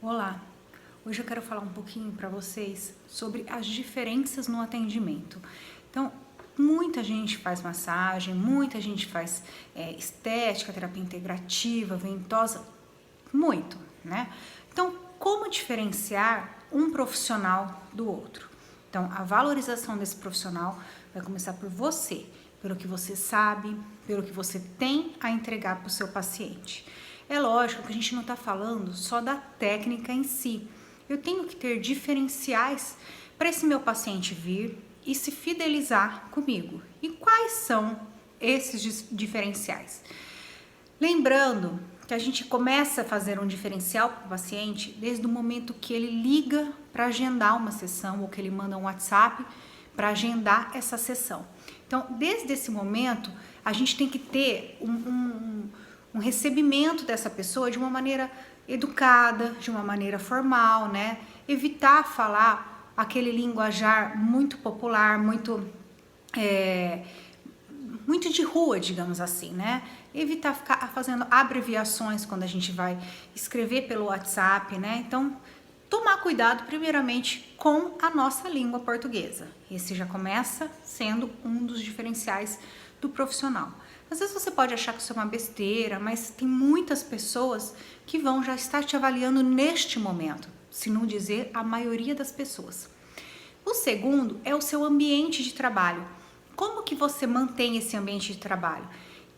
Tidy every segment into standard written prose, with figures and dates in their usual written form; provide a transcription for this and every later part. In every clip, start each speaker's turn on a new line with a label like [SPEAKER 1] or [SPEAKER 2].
[SPEAKER 1] Olá, hoje eu quero falar um pouquinho para vocês sobre as diferenças no atendimento. Então, muita gente faz massagem, muita gente faz estética, terapia integrativa, ventosa, muito, né? Então, como diferenciar um profissional do outro? Então, a valorização desse profissional vai começar por você, pelo que você sabe, pelo que você tem a entregar para o seu paciente. É lógico que a gente não está falando só da técnica em si. Eu tenho que ter diferenciais para esse meu paciente vir e se fidelizar comigo. E quais são esses diferenciais? Lembrando que a gente começa a fazer um diferencial para o paciente desde o momento que ele liga para agendar uma sessão ou que ele manda um WhatsApp para agendar essa sessão. Então, desde esse momento, a gente tem que ter um recebimento dessa pessoa de uma maneira educada, de uma maneira formal, né? Evitar falar aquele linguajar muito popular, muito de rua, digamos assim, né? Evitar ficar fazendo abreviações quando a gente vai escrever pelo WhatsApp, né? Então, tomar cuidado primeiramente com a nossa língua portuguesa. Esse já começa sendo um dos diferenciais do profissional. Às vezes você pode achar que isso é uma besteira, mas tem muitas pessoas que vão já estar te avaliando neste momento, se não dizer a maioria das pessoas. O segundo é o seu ambiente de trabalho. Como que você mantém esse ambiente de trabalho?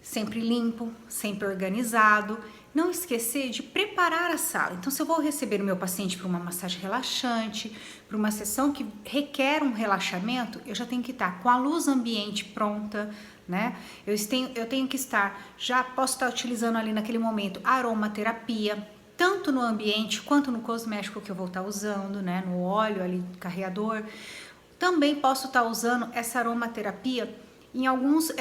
[SPEAKER 1] Sempre limpo, sempre organizado. Não esquecer de preparar a sala. Então, se eu vou receber o meu paciente para uma massagem relaxante, para uma sessão que requer um relaxamento, eu já tenho que estar com a luz ambiente pronta, né? Eu tenho que estar, já posso estar utilizando ali naquele momento aromaterapia, tanto no ambiente quanto no cosmético que eu vou estar usando, né? No óleo ali, carreador. Também posso estar usando essa aromaterapia em alguns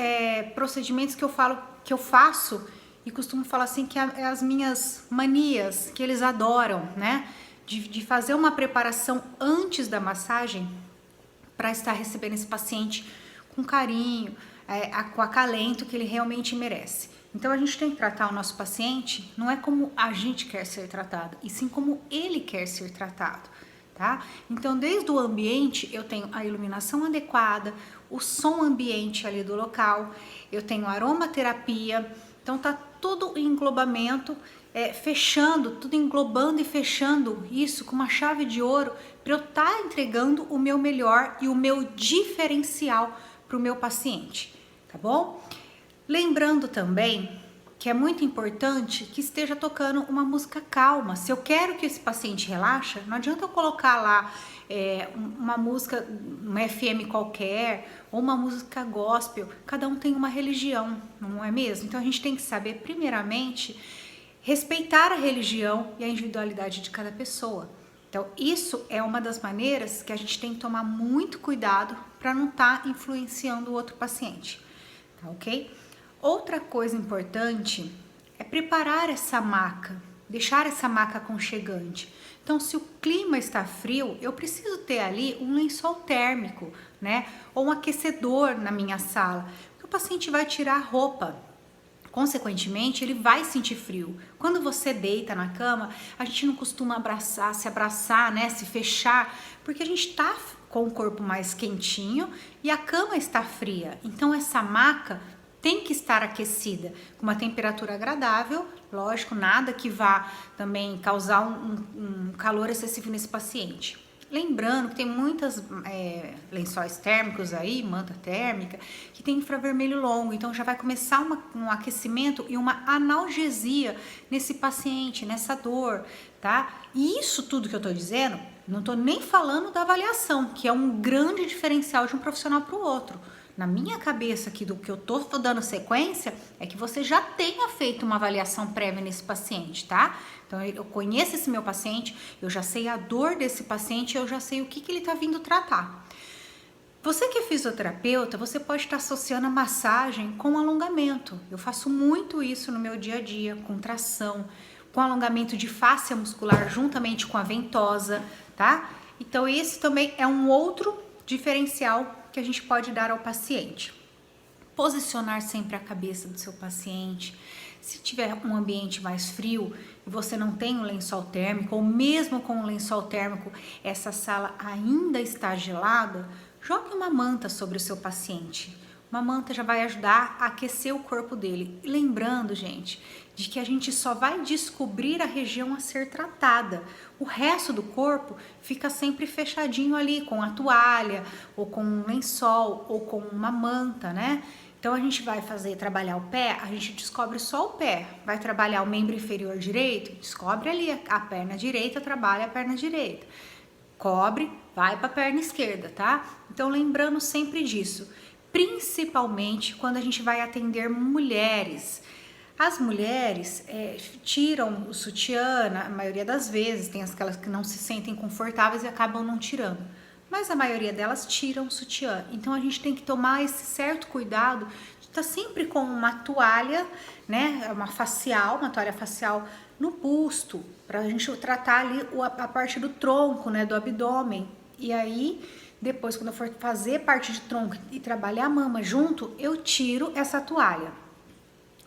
[SPEAKER 1] procedimentos que eu faço e costumo falar assim que é as minhas manias, que eles adoram, né? De fazer uma preparação antes da massagem para estar recebendo esse paciente com carinho, com acalento que ele realmente merece. Então a gente tem que tratar o nosso paciente não é como a gente quer ser tratado, e sim como ele quer ser tratado, tá? Então desde o ambiente eu tenho a iluminação adequada, o som ambiente ali do local, eu tenho aromaterapia, então tá tudo em englobamento, tudo englobando e fechando isso com uma chave de ouro para eu estar entregando o meu melhor e o meu diferencial para o meu paciente, tá bom? Lembrando também que é muito importante que esteja tocando uma música calma. Se eu quero que esse paciente relaxe, não adianta eu colocar lá uma música, um FM qualquer, ou uma música gospel. Cada um tem uma religião, não é mesmo? Então a gente tem que saber, primeiramente, respeitar a religião e a individualidade de cada pessoa. Então, isso é uma das maneiras que a gente tem que tomar muito cuidado para não estar influenciando o outro paciente, tá ok? Outra coisa importante é preparar essa maca, deixar essa maca aconchegante. Então, se o clima está frio, eu preciso ter ali um lençol térmico, né? Ou um aquecedor na minha sala, porque o paciente vai tirar a roupa. Consequentemente, ele vai sentir frio. Quando você deita na cama, a gente não costuma se abraçar, né? Se fechar, porque a gente tá com o corpo mais quentinho e a cama está fria. Então, essa maca tem que estar aquecida, com uma temperatura agradável, lógico, nada que vá também causar um calor excessivo nesse paciente. Lembrando que tem muitas lençóis térmicos aí, manta térmica, que tem infravermelho longo, então já vai começar um aquecimento e uma analgesia nesse paciente, nessa dor, tá? E isso tudo que eu tô dizendo, não tô nem falando da avaliação, que é um grande diferencial de um profissional para o outro. Na minha cabeça aqui do que eu tô dando sequência é que você já tenha feito uma avaliação prévia nesse paciente, tá? Então eu conheço esse meu paciente, eu já sei a dor desse paciente, eu já sei o que ele tá vindo tratar. Você que é fisioterapeuta, você pode estar associando a massagem com alongamento. Eu faço muito isso no meu dia a dia, com tração, com alongamento de fáscia muscular juntamente com a ventosa, tá? Então esse também é um outro diferencial que a gente pode dar ao paciente. Posicionar sempre a cabeça do seu paciente, Se tiver um ambiente mais frio e você não tem um lençol térmico, ou mesmo com um lençol térmico, essa sala ainda está gelada, jogue uma manta sobre o seu paciente. Uma manta já vai ajudar a aquecer o corpo dele. E lembrando, gente, de que a gente só vai descobrir a região a ser tratada. O resto do corpo fica sempre fechadinho ali com a toalha, ou com um lençol, ou com uma manta, né? Então a gente vai trabalhar o pé, a gente descobre só o pé. Vai trabalhar o membro inferior direito, descobre ali a perna direita, trabalha a perna direita. Cobre, vai para a perna esquerda, tá? Então lembrando sempre disso. Principalmente quando a gente vai atender mulheres. As mulheres tiram o sutiã, na maioria das vezes, tem aquelas que não se sentem confortáveis e acabam não tirando. Mas a maioria delas tiram o sutiã. Então a gente tem que tomar esse certo cuidado de estar sempre com uma toalha, né? Uma toalha facial no busto, para a gente tratar ali a parte do tronco, né? Do abdômen. E aí, depois, quando eu for fazer parte de tronco e trabalhar a mama junto, eu tiro essa toalha.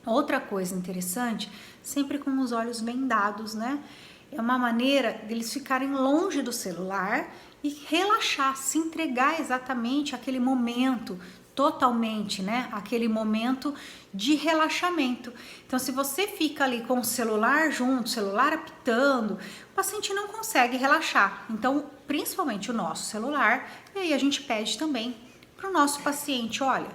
[SPEAKER 1] Outra coisa interessante, sempre com os olhos vendados, né? É uma maneira deles ficarem longe do celular e relaxar, se entregar exatamente àquele momento, totalmente, né? Aquele momento de relaxamento. Então, se você fica ali com o celular junto, celular apitando, o paciente não consegue relaxar. Então, principalmente o nosso celular, e aí a gente pede também para o nosso paciente, olha,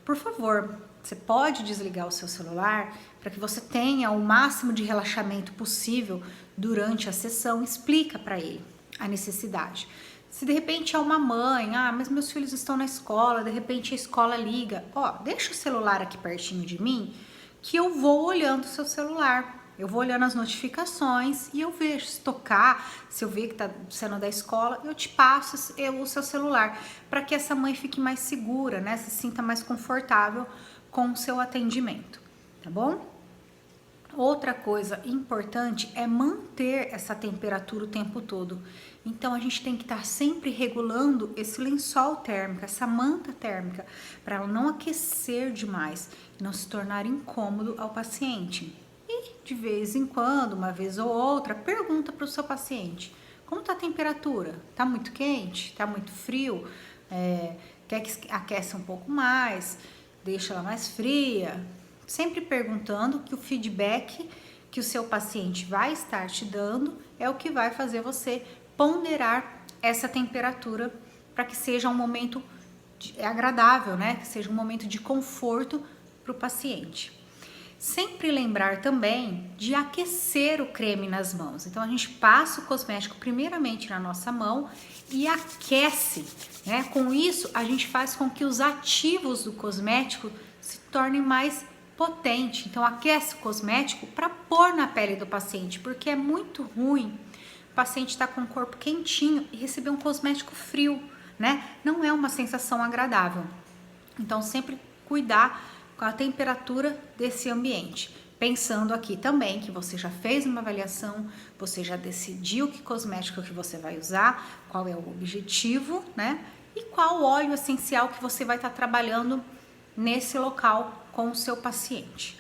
[SPEAKER 1] por favor, você pode desligar o seu celular para que você tenha o máximo de relaxamento possível durante a sessão. Explica para ele a necessidade. Se de repente é uma mãe, mas meus filhos estão na escola, de repente a escola liga, deixa o celular aqui pertinho de mim, que eu vou olhando o seu celular. Eu vou olhando as notificações e eu vejo se tocar, se eu ver que está sendo da escola, eu te passo o seu celular, para que essa mãe fique mais segura, né? Se sinta mais confortável com o seu atendimento, tá bom? Outra coisa importante é manter essa temperatura o tempo todo. Então a gente tem que estar sempre regulando esse lençol térmico, essa manta térmica, para ela não aquecer demais, não se tornar incômodo ao paciente. E de vez em quando, uma vez ou outra, pergunta para o seu paciente: como está a temperatura? Está muito quente? Está muito frio? Quer que aqueça um pouco mais? Deixa ela mais fria? Sempre perguntando, que o feedback que o seu paciente vai estar te dando é o que vai fazer você ponderar essa temperatura para que seja um momento agradável, né? Que seja um momento de conforto para o paciente. Sempre lembrar também de aquecer o creme nas mãos. Então a gente passa o cosmético primeiramente na nossa mão e aquece, né? Com isso a gente faz com que os ativos do cosmético se tornem mais potentes. Então aquece o cosmético para pôr na pele do paciente, porque é muito ruim o paciente estar com o corpo quentinho e receber um cosmético frio, né? Não é uma sensação agradável. Então sempre cuidar com a temperatura desse ambiente. Pensando aqui também que você já fez uma avaliação, você já decidiu que cosmético que você vai usar, qual é o objetivo, né? E qual óleo essencial que você vai estar trabalhando nesse local com o seu paciente.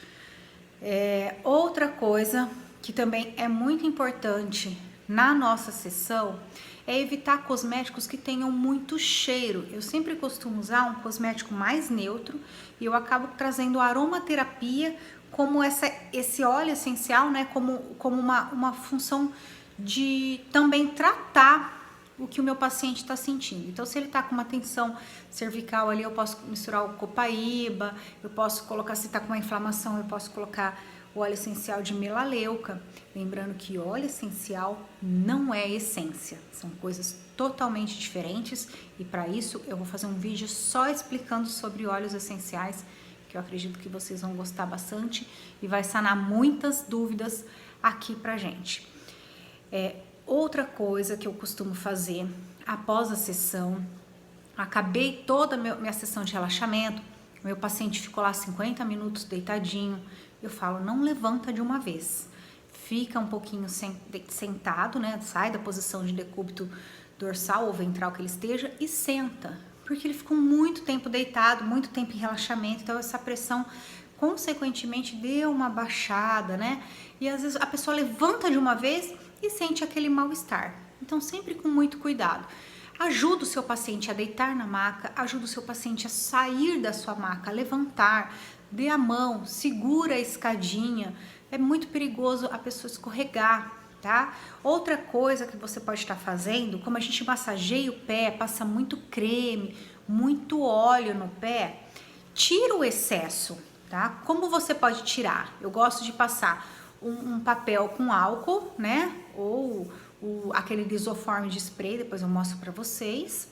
[SPEAKER 1] Outra coisa que também é muito importante na nossa sessão é evitar cosméticos que tenham muito cheiro. Eu sempre costumo usar um cosmético mais neutro e eu acabo trazendo aromaterapia como esse óleo essencial, né? Como uma função de também tratar o que o meu paciente está sentindo. Então, se ele está com uma tensão cervical ali, eu posso misturar o copaíba, eu posso colocar, se está com uma inflamação, eu posso colocar o óleo essencial de melaleuca. Lembrando que óleo essencial não é essência, são coisas totalmente diferentes e para isso eu vou fazer um vídeo só explicando sobre óleos essenciais, que eu acredito que vocês vão gostar bastante e vai sanar muitas dúvidas aqui pra gente. Outra coisa que eu costumo fazer após a sessão, acabei toda a minha sessão de relaxamento, meu paciente ficou lá 50 minutos deitadinho, eu falo, não levanta de uma vez, fica um pouquinho sentado, né? Sai da posição de decúbito dorsal ou ventral que ele esteja e senta, porque ele ficou muito tempo deitado, muito tempo em relaxamento, então essa pressão consequentemente dê uma baixada, né? E às vezes a pessoa levanta de uma vez e sente aquele mal-estar. Então, sempre com muito cuidado. Ajuda o seu paciente a deitar na maca, ajuda o seu paciente a sair da sua maca, a levantar, dê a mão, segura a escadinha. É muito perigoso a pessoa escorregar, tá? Outra coisa que você pode estar fazendo, como a gente massageia o pé, passa muito creme, muito óleo no pé, tira o excesso, tá? Como você pode tirar? Eu gosto de passar um papel com álcool, né? Ou aquele lisoforme de spray, depois eu mostro para vocês.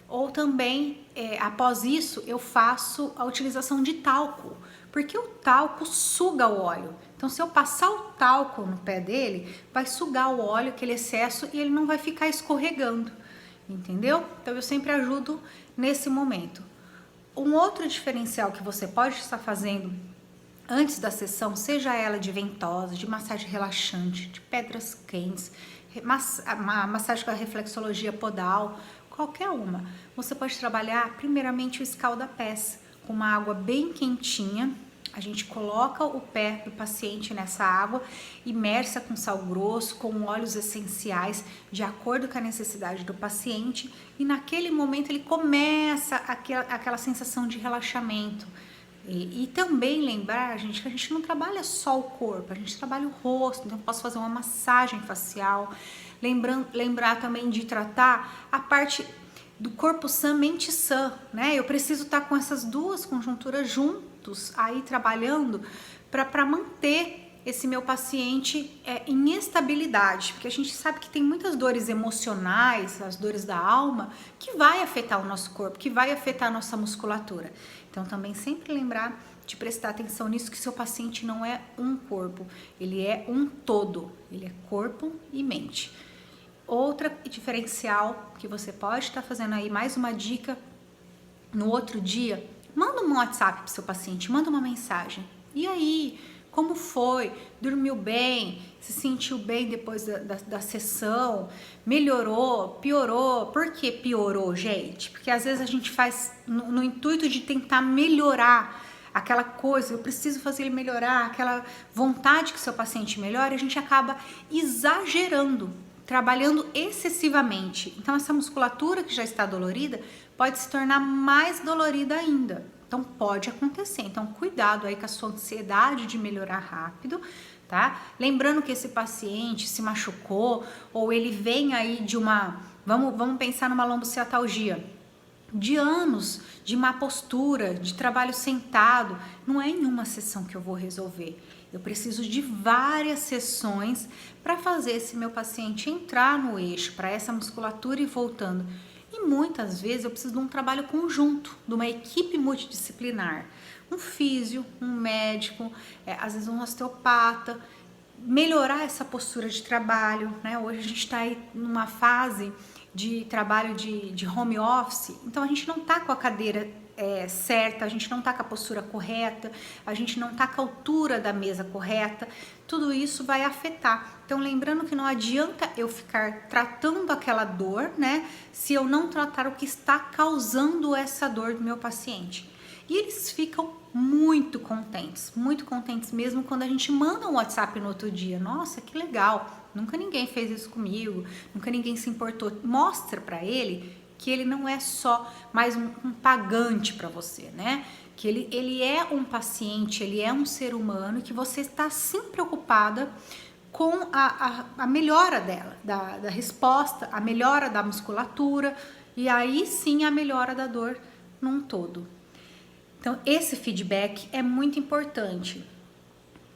[SPEAKER 1] Ou também, após isso, eu faço a utilização de talco, porque o talco suga o óleo. Então, se eu passar o talco no pé dele, vai sugar o óleo, aquele excesso, e ele não vai ficar escorregando, entendeu? Então, eu sempre ajudo nesse momento. Um outro diferencial que você pode estar fazendo antes da sessão, seja ela de ventosa, de massagem relaxante, de pedras quentes, massagem com a reflexologia podal, qualquer uma, você pode trabalhar primeiramente o escalda-pés com uma água bem quentinha. A gente coloca o pé do paciente nessa água, imersa com sal grosso, com óleos essenciais, de acordo com a necessidade do paciente, e naquele momento ele começa aquela sensação de relaxamento. E também lembrar, gente, que a gente não trabalha só o corpo, a gente trabalha o rosto, então eu posso fazer uma massagem facial. Lembrar também de tratar a parte do corpo sã, mente sã, né? Eu preciso estar com essas duas conjunturas juntos aí trabalhando para manter esse meu paciente em estabilidade, porque a gente sabe que tem muitas dores emocionais, as dores da alma, que vai afetar o nosso corpo, que vai afetar a nossa musculatura. Então, também sempre lembrar de prestar atenção nisso, que seu paciente não é um corpo, ele é um todo, ele é corpo e mente. Outra diferencial que você pode estar fazendo aí, mais uma dica, no outro dia, manda um WhatsApp para o seu paciente, manda uma mensagem. E aí, como foi? Dormiu bem? Se sentiu bem depois da sessão? Melhorou? Piorou? Por que piorou, gente? Porque às vezes a gente faz no intuito de tentar melhorar aquela coisa, eu preciso fazer ele melhorar, aquela vontade que seu paciente melhore, a gente acaba exagerando, trabalhando excessivamente. Então, essa musculatura que já está dolorida pode se tornar mais dolorida ainda. Então, pode acontecer. Então, cuidado aí com a sua ansiedade de melhorar rápido, tá? Lembrando que esse paciente se machucou ou ele vem aí de uma... Vamos pensar numa lombociatalgia. De anos de má postura, de trabalho sentado. Não é em uma sessão que eu vou resolver. Eu preciso de várias sessões para fazer esse meu paciente entrar no eixo, para essa musculatura ir voltando. E muitas vezes eu preciso de um trabalho conjunto, de uma equipe multidisciplinar. Um físio, um médico, às vezes um osteopata, melhorar essa postura de trabalho, né? Hoje a gente está aí numa fase de trabalho de home office, então a gente não tá com a cadeira certa, a gente não tá com a postura correta, a gente não tá com a altura da mesa correta, tudo isso vai afetar. Então, lembrando que não adianta eu ficar tratando aquela dor, né, se eu não tratar o que está causando essa dor do meu paciente. E eles ficam muito contentes mesmo quando a gente manda um WhatsApp no outro dia. Nossa, que legal! Nunca ninguém fez isso comigo, nunca ninguém se importou. Mostra para ele que ele não é só mais um pagante para você, né? Que ele é um paciente, ele é um ser humano e que você está sim preocupada com a melhora dela, da resposta, a melhora da musculatura e aí sim a melhora da dor num todo. Então, esse feedback é muito importante.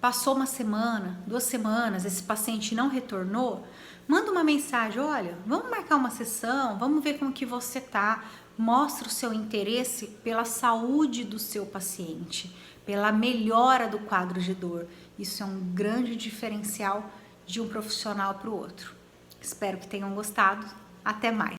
[SPEAKER 1] Passou uma semana, 2 semanas, esse paciente não retornou, manda uma mensagem, olha, vamos marcar uma sessão, vamos ver como que você tá, mostra o seu interesse pela saúde do seu paciente, pela melhora do quadro de dor. Isso é um grande diferencial de um profissional para o outro. Espero que tenham gostado. Até mais.